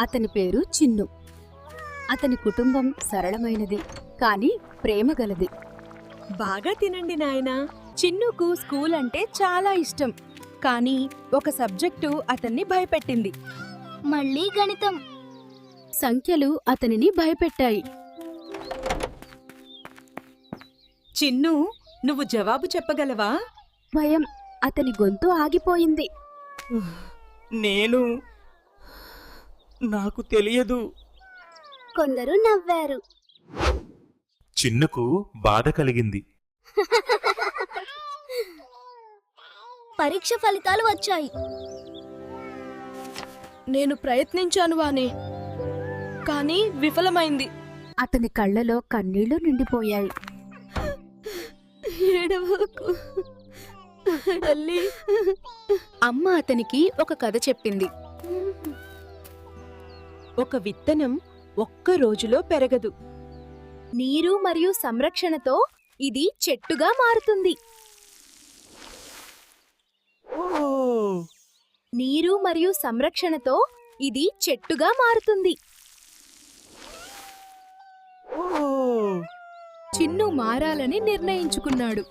అతని పేరు చిన్ను. అతని కుటుంబం సరళమైనది, కాని ప్రేమగలది. బాగా తినండి నాయనా. చిన్నుకు స్కూల్ అంటే చాలా ఇష్టం, కానీ ఒక సబ్జెక్టు అతన్ని భయపెట్టింది. మళ్ళీ గణితం. సంఖ్యలు అతనిని భయపెట్టాయి. చిన్ను, నువ్వు జవాబు చెప్పగలవా? భయం అతని గొంతు ఆగిపోయింది. నాకు తెలియదు. కొందరు నవ్వారు. చిన్నుకు బాధ కలిగింది. పరీక్ష ఫలితాలు వచ్చాయి. నేను ప్రయత్నించాను వానే, కానీ విఫలమైంది. అతని కళ్ళలో కన్నీళ్లు నిండిపోయాయి. ఏడవకు తల్లి. అమ్మ అతనికి ఒక కథ చెప్పింది. ఒక విత్తనం ఒక్క రోజులో పెరగదు. నీరు మరియు సంరక్షణతో ఇది చెట్టుగా మారుతుంది. నీరు మరియు సంరక్షణతో ఇది చెట్టుగా మారుతుంది. చిన్ను మారాలని నిర్ణయించుకున్నాడు.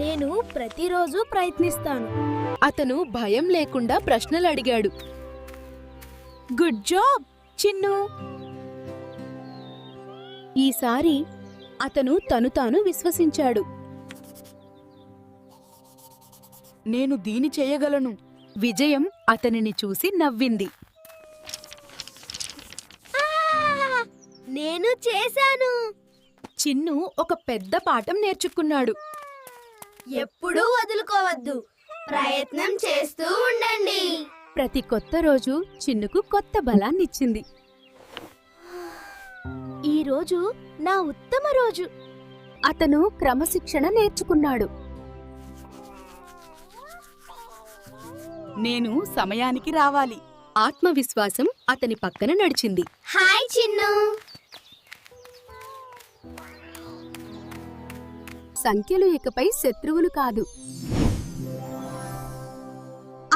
నేను ప్రతిరోజు ప్రయత్నిస్తాను. అతను భయం లేకుండా ప్రశ్నలు అడిగాడు. Good job Chinnu. ఈసారి అతను తను తాను విశ్వసించాడు. నేను దీని చేయగలను. విజయం అతనిని చూసి నవ్వింది. నేను చేశాను. చిన్ను ఒక పెద్ద పాఠం నేర్చుకున్నాడు. ఎప్పుడూ వదులుకోవద్దు. ప్రయత్నం చేస్తూ ఉండండి. ప్రతి కొత్త రోజు చిన్నుకు కొత్త బలాన్నిచ్చింది. ఈ రోజు నా ఉత్తమ రోజు. అతను క్రమశిక్షణ నేర్చుకున్నాడు. నేను సమయానికి రావాలి. ఆత్మవిశ్వాసం అతని పక్కన నడిచింది. హాయ్ చిన్ను. సంఖ్యలు ఇకపై శత్రువులు కాదు.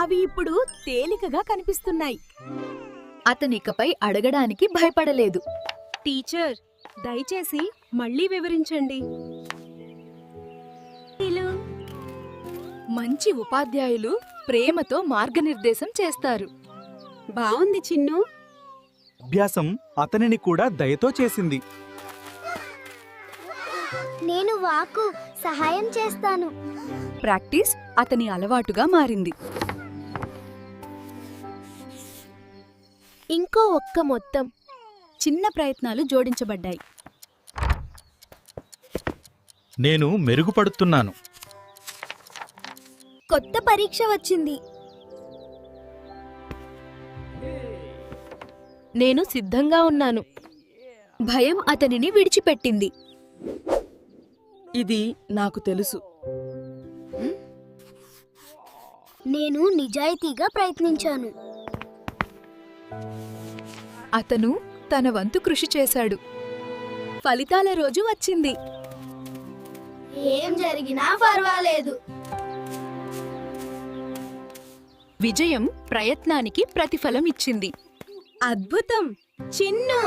అవి ఇప్పుడు తేలికగా కనిపిస్తున్నాయి. అతనికపై అడగడానికి భయపడలేదు. టీచర్, దయచేసి మళ్ళీ వివరించండి. మంచి ఉపాధ్యాయులు ప్రేమతో మార్గనిర్దేశం చేస్తారు. బావుంది చిన్ను. అభ్యాసం అతనిని కూడా దయతో చేసింది. నేను వాకు సహాయం చేస్తాను. ప్రాక్టీస్ అతని అలవాటుగా మారింది. ఇంకో ఒక్క మొత్తం. చిన్న ప్రయత్నాలు జోడించబడ్డాయి. నేను మెరుగుపడుతున్నాను. కొత్త పరీక్ష వచ్చింది. నేను సిద్ధంగా ఉన్నాను. భయం అతనిని విడిచిపెట్టింది. ఇది నాకు తెలుసు. నేను నిజాయితీగా ప్రయత్నించాను. అతను తన వంతు కృషి చేశాడు. ఫలితాల రోజు వచ్చింది. ఏం జరిగినా పర్వాలేదు. విజయం ప్రయత్నానికి ప్రతిఫలం ఇచ్చింది. అద్భుతం చిన్ను.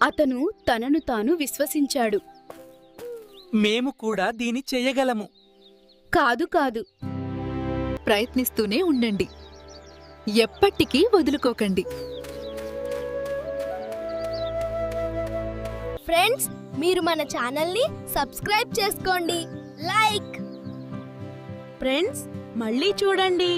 అతను తనను తాను విశ్వసించాడు. మేము కూడా దీని చెయ్యగలము. కాదు కాదు, ప్రయత్నిస్తూనే ఉండండి. ఎప్పటికీ వదులుకోకండి. ఫ్రెండ్స్, మీరు మన ఛానల్ని సబ్స్క్రైబ్ చేసుకోండి. లైక్. ఫ్రెండ్స్, మళ్ళీ చూడండి.